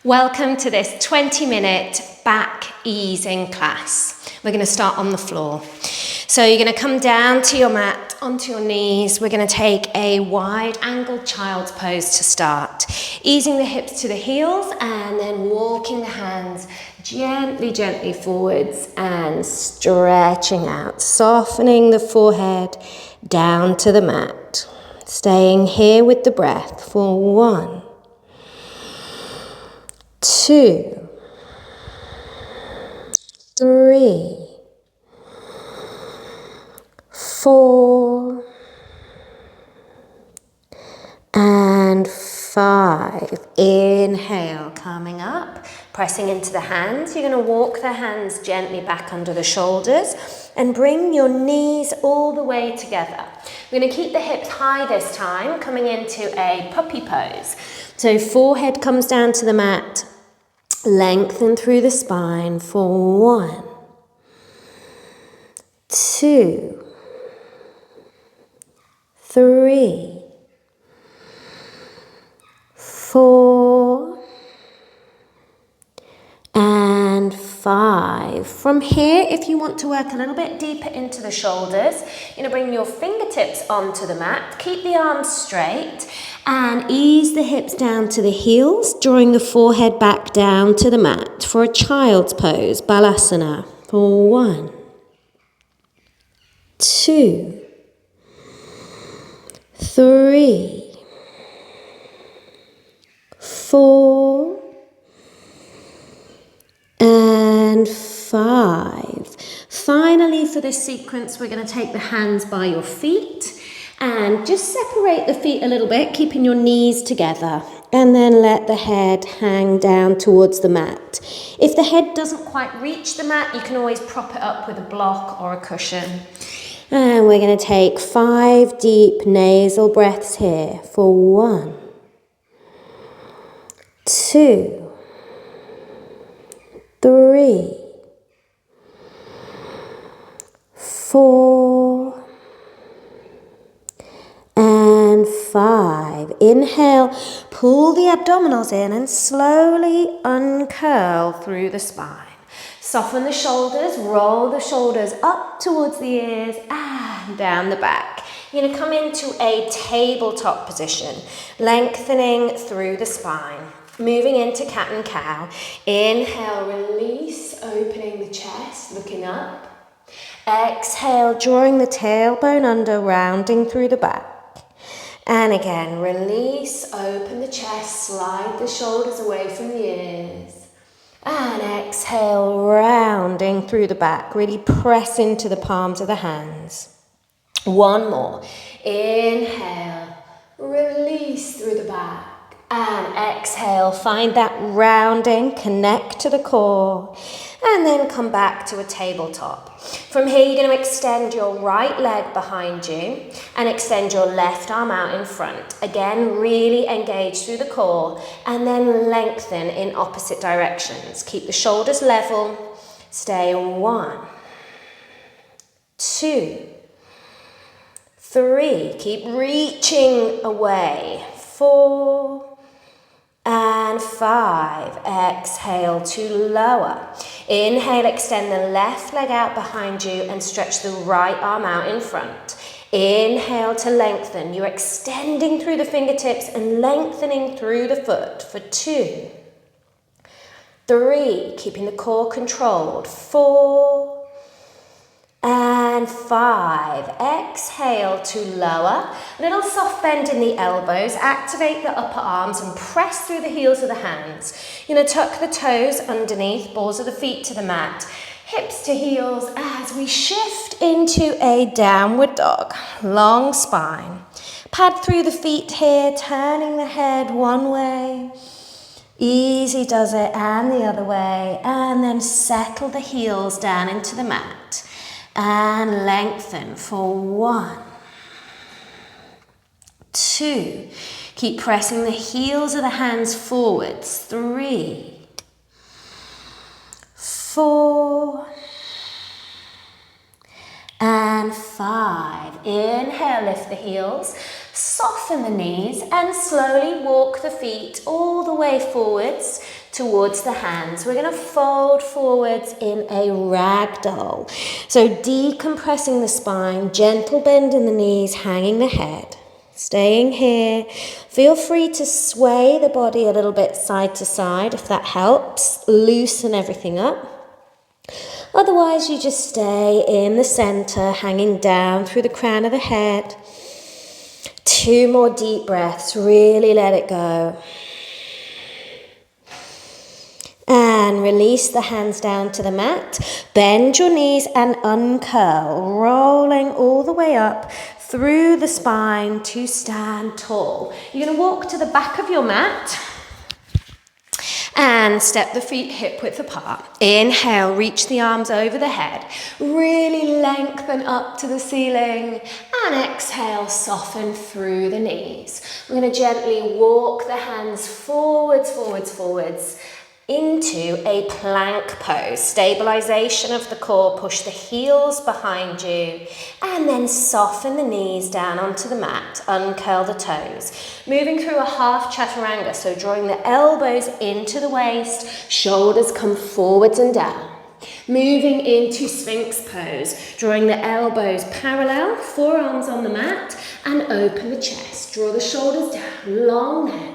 Welcome to this 20-minute back easing class. We're going to start on the floor. So you're going to come down to your mat, onto your knees. We're going to take a wide angled child's pose to start. Easing the hips to the heels and then walking the hands gently forwards and stretching out, softening the forehead down to the mat. Staying here with the breath for 1, 2, 3, 4, and 5. Inhale, coming up, pressing into the hands. You're going to walk the hands gently back under the shoulders and bring your knees all the way together. We're going to keep the hips high this time, coming into a puppy pose. So forehead comes down to the mat, lengthen through the spine for 1, 2, 3, 4, and 5. From here, if you want to work a little bit deeper into the shoulders, you're going to bring your fingertips onto the mat, keep the arms straight, and ease the hips down to the heels, drawing the forehead back down to the mat for a child's pose, Balasana, for 1, 2, 3, 4, and 5. Finally, for this sequence, we're going to take the hands by your feet and just separate the feet a little bit, keeping your knees together, and then let the head hang down towards the mat. If the head doesn't quite reach the mat, you can always prop it up with a block or a cushion. And we're going to take 5 deep nasal breaths here for 1, 2, 3, 4, and 5. Inhale, pull the abdominals in and slowly uncurl through the spine. Soften the shoulders, roll the shoulders up towards the ears and down the back. You're going to come into a tabletop position, lengthening through the spine. Moving into cat and cow. Inhale, release, opening the chest, looking up. Exhale, drawing the tailbone under, rounding through the back. And again, release, open the chest, slide the shoulders away from the ears. And exhale, rounding through the back. Really press into the palms of the hands. One more. Inhale, release through the back. And exhale, find that rounding, connect to the core, and then come back to a tabletop. From here, you're going to extend your right leg behind you and extend your left arm out in front. Again, really engage through the core and then lengthen in opposite directions. Keep the shoulders level. Stay 1, 2, 3. Keep reaching away. 4, and 5. Exhale to lower. Inhale, extend the left leg out behind you and stretch the right arm out in front. Inhale to lengthen. You're extending through the fingertips and lengthening through the foot for 2, 3. Keeping the core controlled. 4, and 5. Exhale to lower. A little soft bend in the elbows. Activate the upper arms and press through the heels of the hands. You're going to tuck the toes underneath, balls of the feet to the mat. Hips to heels as we shift into a downward dog. Long spine. Pad through the feet here, turning the head one way. Easy does it, and the other way. And then settle the heels down into the mat. And lengthen for 1, 2. Keep pressing the heels of the hands forwards. 3, 4, and 5. Inhale, lift the heels. Soften the knees and slowly walk the feet all the way forwards towards the hands. We're going to fold forwards in a ragdoll. So decompressing the spine, gentle bend in the knees, hanging the head. Staying here. Feel free to sway the body a little bit side to side if that helps. Loosen everything up. Otherwise, you just stay in the center, hanging down through the crown of the head. 2 more deep breaths. Really let it go. And release the hands down to the mat. Bend your knees and uncurl, rolling all the way up through the spine to stand tall. You're going to walk to the back of your mat and step the feet hip width apart. Inhale, reach the arms over the head. Really lengthen up to the ceiling. And exhale, soften through the knees. We're going to gently walk the hands forwards, forwards, forwards into a plank pose. Stabilization of the core. Push the heels behind you. And then soften the knees down onto the mat. Uncurl the toes. Moving through a half chaturanga. So drawing the elbows into the waist. Shoulders come forwards and down. Moving into Sphinx pose. Drawing the elbows parallel. Forearms on the mat. And open the chest. Draw the shoulders down. Long neck.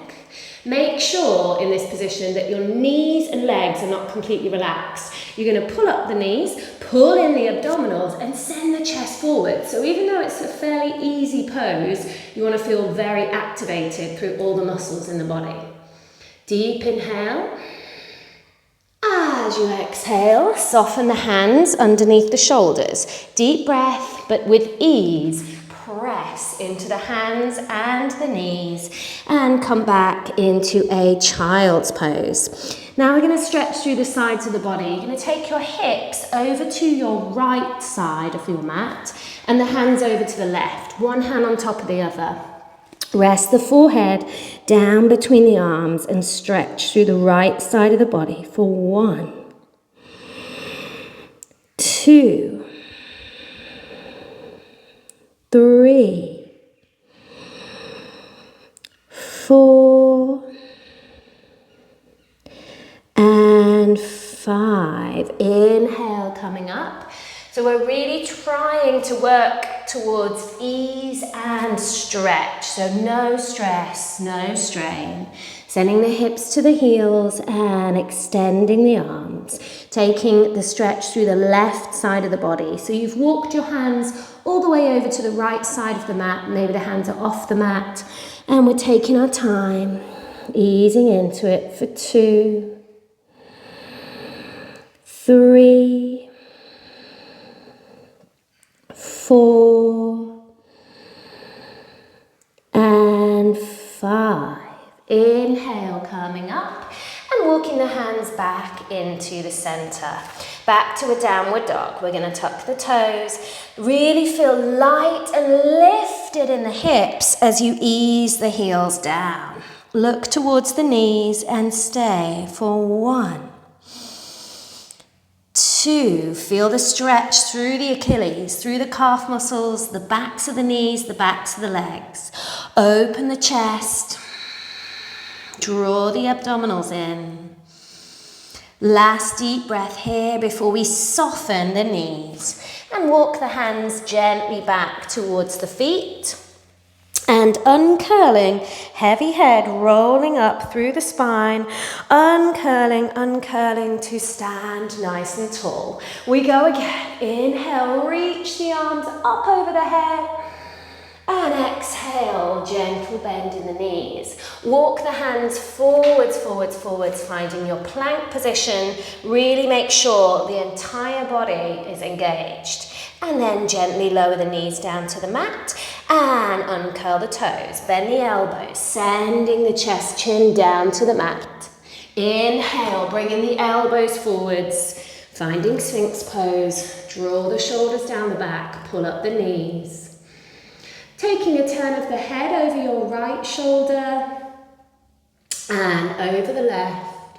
Make sure in this position that your knees and legs are not completely relaxed. You're going to pull up the knees, pull in the abdominals and send the chest forward. So even though it's a fairly easy pose, you want to feel very activated through all the muscles in the body. Deep inhale. As you exhale, soften the hands underneath the shoulders. Deep breath, but with ease. Press into the hands and the knees and come back into a child's pose. Now we're going to stretch through the sides of the body. You're going to take your hips over to your right side of your mat and the hands over to the left. One hand on top of the other. Rest the forehead down between the arms and stretch through the right side of the body for 1, 2, 3, 4, and 5. Inhale, coming up. So we're really trying to work towards ease and stretch. So no stress, no strain. Sending the hips to the heels and extending the arms. Taking the stretch through the left side of the body. So you've walked your hands all the way over to the right side of the mat. Maybe the hands are off the mat. And we're taking our time, easing into it for 2, 3, 4, and 5. Inhale, coming up and walking the hands back into the center. Back to a downward dog. We're going to tuck the toes. Really feel light and lifted in the hips as you ease the heels down. Look towards the knees and stay for 1, 2, feel the stretch through the Achilles, through the calf muscles, the backs of the knees, the backs of the legs. Open the chest. Draw the abdominals in. Last deep breath here before we soften the knees. And walk the hands gently back towards the feet. And uncurling, heavy head rolling up through the spine, uncurling, uncurling to stand nice and tall. We go again. Inhale, reach the arms up over the head. And exhale, gentle bend in the knees. Walk the hands forwards, forwards, forwards, finding your plank position. Really make sure the entire body is engaged. And then gently lower the knees down to the mat and uncurl the toes. Bend the elbows, sending the chest, chin down to the mat. Inhale, bringing the elbows forwards, finding Sphinx pose. Draw the shoulders down the back, pull up the knees. Taking a turn of the head over your right shoulder and over the left.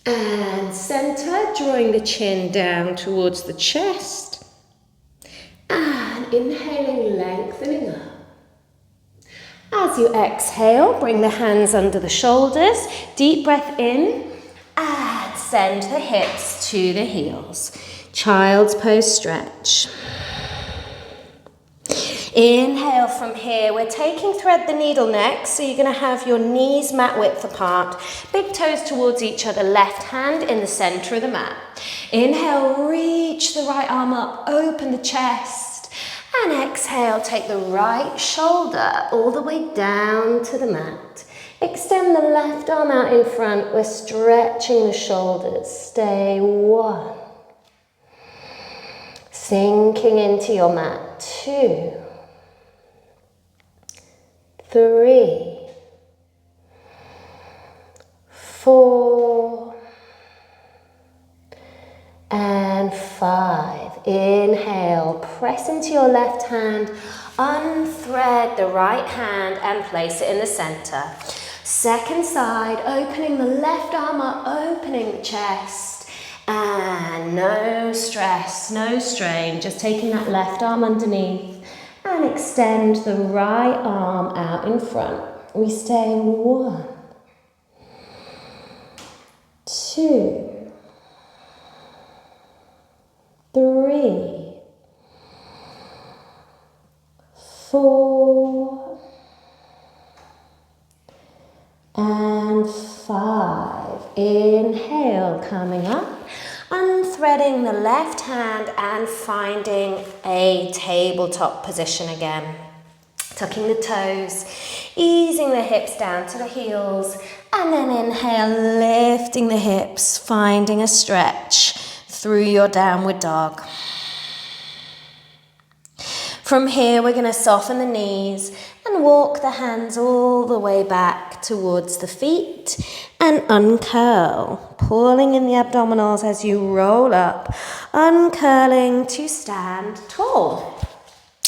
And center, drawing the chin down towards the chest. And inhaling, lengthening up. As you exhale, bring the hands under the shoulders. Deep breath in and send the hips to the heels. Child's pose stretch. Inhale from here. We're taking thread the needle next, so you're going to have your knees mat width apart, big toes towards each other, left hand in the center of the mat. Inhale, reach the right arm up, open the chest, and exhale, take the right shoulder all the way down to the mat. Extend the left arm out in front. We're stretching the shoulders. Stay 1. Sinking into your mat. 2. 3, 4, and 5. Inhale, press into your left hand, unthread the right hand and place it in the center. Second side, opening the left arm up, opening the chest, and no stress, no strain, just taking that left arm underneath. And extend the right arm out in front. We stay 1, 2, 3, 4, and 5. Inhale, coming up. Unthreading the left hand and finding a tabletop position again. Tucking the toes, easing the hips down to the heels, and then inhale, lifting the hips, finding a stretch through your downward dog. From here, we're going to soften the knees and walk the hands all the way back towards the feet and uncurl, pulling in the abdominals as you roll up, uncurling to stand tall.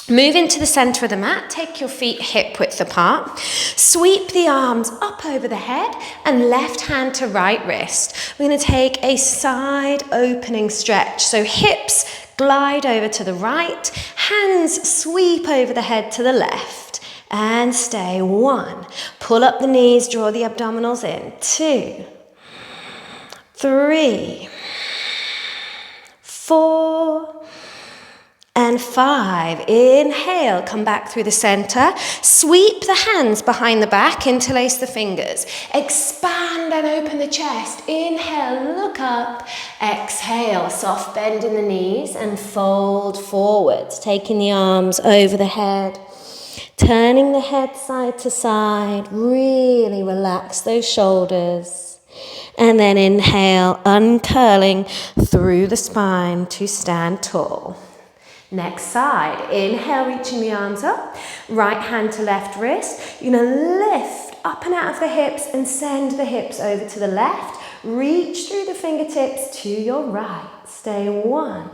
Move into the center of the mat, take your feet hip width apart, sweep the arms up over the head and left hand to right wrist. We're going to take a side opening stretch, so hips glide over to the right, hands sweep over the head to the left, and stay 1. Pull up the knees, draw the abdominals in. 2, 3, 4, and 5. Inhale, come back through the center. Sweep the hands behind the back, interlace the fingers. Expand and open the chest. Inhale, look up. Exhale, soft bend in the knees and fold forwards, taking the arms over the head. Turning the head side to side, really relax those shoulders. And then inhale, uncurling through the spine to stand tall. Next side, inhale, reaching the arms up, right hand to left wrist. You're going to lift up and out of the hips and send the hips over to the left. Reach through the fingertips to your right. Stay 1,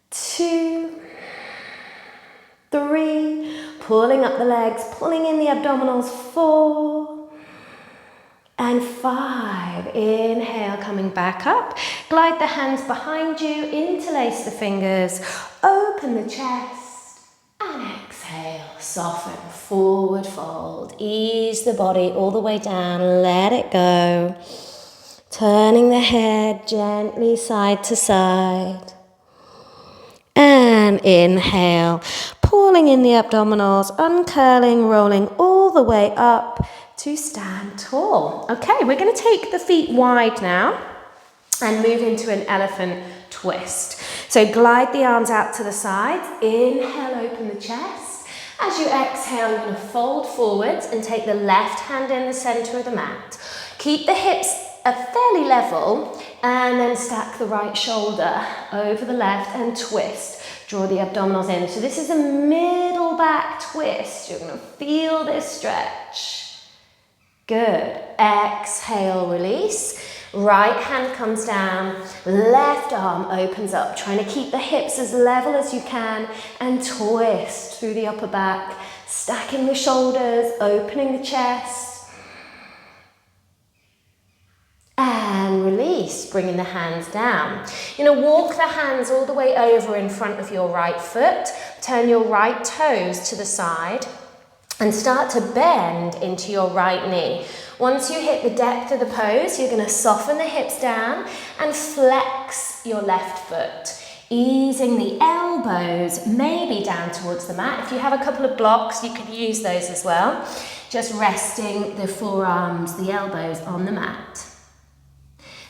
2, 3, pulling up the legs, pulling in the abdominals. 4, and 5. Inhale, coming back up. Glide the hands behind you, interlace the fingers, open the chest, and exhale, soften, forward fold. Ease the body all the way down, let it go. Turning the head gently side to side. And inhale, pulling in the abdominals, uncurling, rolling all the way up to stand tall. Okay, we're going to take the feet wide now and move into an elephant twist. So glide the arms out to the sides. Inhale, open the chest. As you exhale, you're going to fold forwards and take the left hand in the center of the mat. Keep the hips fairly level and then stack the right shoulder over the left and twist. Draw the abdominals in. So this is a middle back twist. You're going to feel this stretch. Good. Exhale, release. Right hand comes down, left arm opens up, trying to keep the hips as level as you can and twist through the upper back, stacking the shoulders, opening the chest. And release, bringing the hands down. You're going to walk the hands all the way over in front of your right foot, turn your right toes to the side. and start to bend into your right knee. Once you hit the depth of the pose, you're going to soften the hips down and flex your left foot, easing the elbows maybe down towards the mat. If you have a couple of blocks, you can use those as well. Just resting the forearms, the elbows on the mat.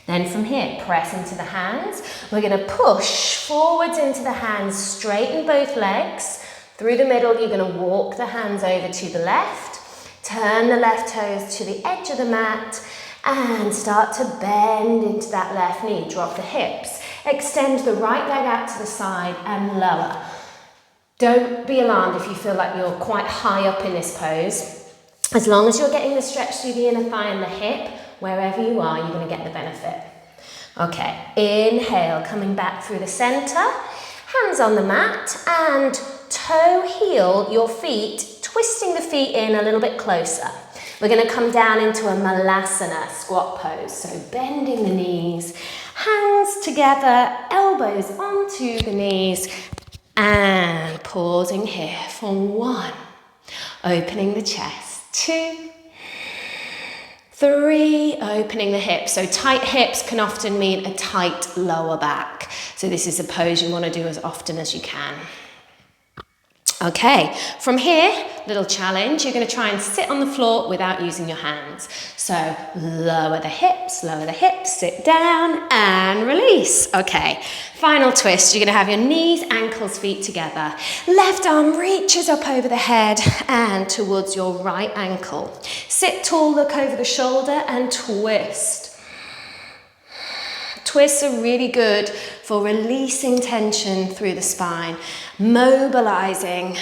Then from here, press into the hands. We're going to push forwards into the hands, straighten both legs. Through the middle, you're going to walk the hands over to the left. Turn the left toes to the edge of the mat and start to bend into that left knee. Drop the hips. Extend the right leg out to the side and lower. Don't be alarmed if you feel like you're quite high up in this pose. As long as you're getting the stretch through the inner thigh and the hip, wherever you are, you're going to get the benefit. Okay, inhale, coming back through the center, hands on the mat, and toe heel your feet, twisting the feet in a little bit closer. We're going to come down into a malasana squat pose. So bending the knees, hands together, elbows onto the knees, and pausing here for 1. Opening the chest, 2, 3, opening the hips. So tight hips can often mean a tight lower back. So this is a pose you want to do as often as you can. Okay, from here, little challenge, you're going to try and sit on the floor without using your hands. So lower the hips, sit down and release. Okay, final twist, you're going to have your knees, ankles, feet together. Left arm reaches up over the head and towards your right ankle. Sit tall, look over the shoulder and twist. Twists are really good for releasing tension through the spine, mobilizing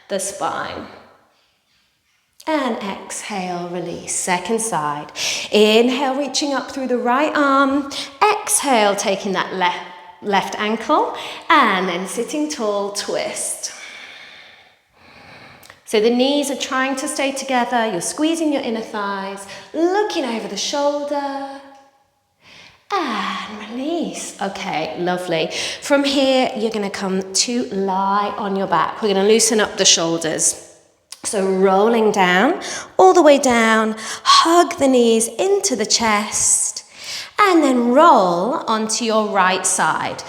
the spine. And exhale, release. Second side. Inhale, reaching up through the right arm. Exhale, taking that left ankle. And then sitting tall, twist. So the knees are trying to stay together. You're squeezing your inner thighs, looking over the shoulder. And release. Okay, lovely. From here, you're going to come to lie on your back. We're going to loosen up the shoulders. So rolling down, all the way down, hug the knees into the chest, and then roll onto your right side.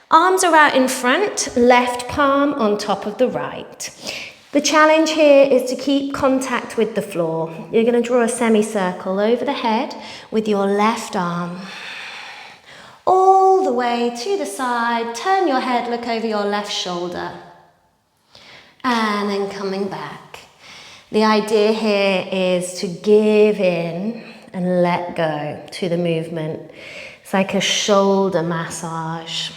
Arms are out in front, left palm on top of the right. The challenge here is to keep contact with the floor. You're going to draw a semicircle over the head with your left arm. All the way to the side, turn your head, look over your left shoulder. And then coming back. The idea here is to give in and let go to the movement. It's like a shoulder massage.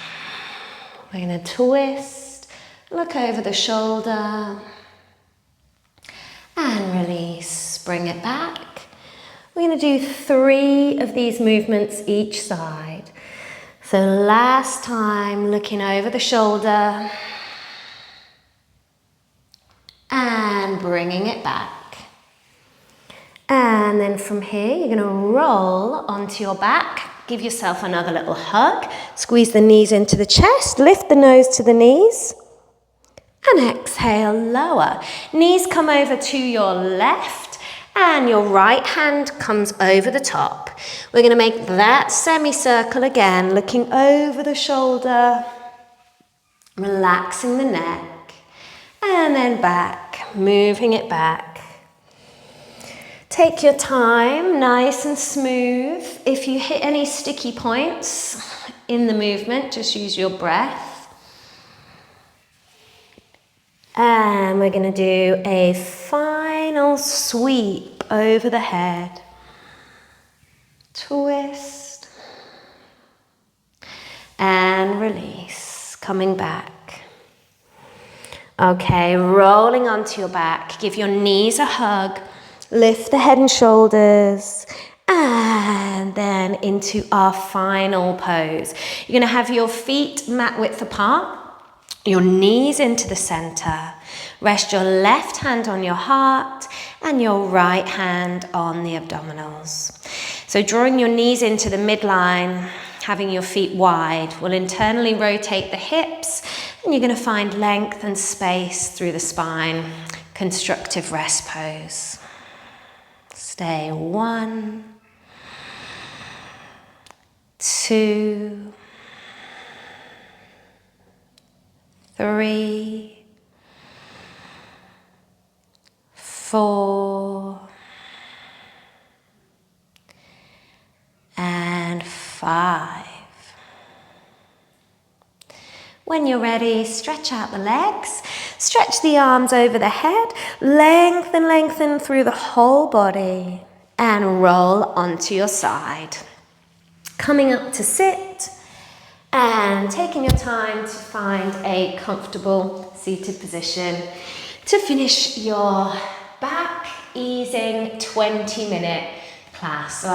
We're going to twist, look over the shoulder, and release. Bring it back. We're going to do 3 of these movements each side. So last time, looking over the shoulder and bringing it back. And then from here, you're going to roll onto your back. Give yourself another little hug. Squeeze the knees into the chest. Lift the nose to the knees. And exhale, lower. Knees come over to your left. And your right hand comes over the top. We're going to make that semicircle again, looking over the shoulder, relaxing the neck, and then back, moving it back. Take your time, nice and smooth. If you hit any sticky points in the movement, just use your breath. And we're going to do a final sweep over the head. Twist. And release. Coming back. Okay, rolling onto your back. Give your knees a hug. Lift the head and shoulders. And then into our final pose. You're going to have your feet mat width apart. Your knees into the center. Rest your left hand on your heart and your right hand on the abdominals. So drawing your knees into the midline, having your feet wide, will internally rotate the hips, and you're going to find length and space through the spine. constructive rest pose. Stay 1, 2, 3, 4, and 5. When you're ready, stretch out the legs, stretch the arms over the head, lengthen through the whole body, and roll onto your side. Coming up to sit, and taking your time to find a comfortable seated position to finish your back easing 20-minute class. So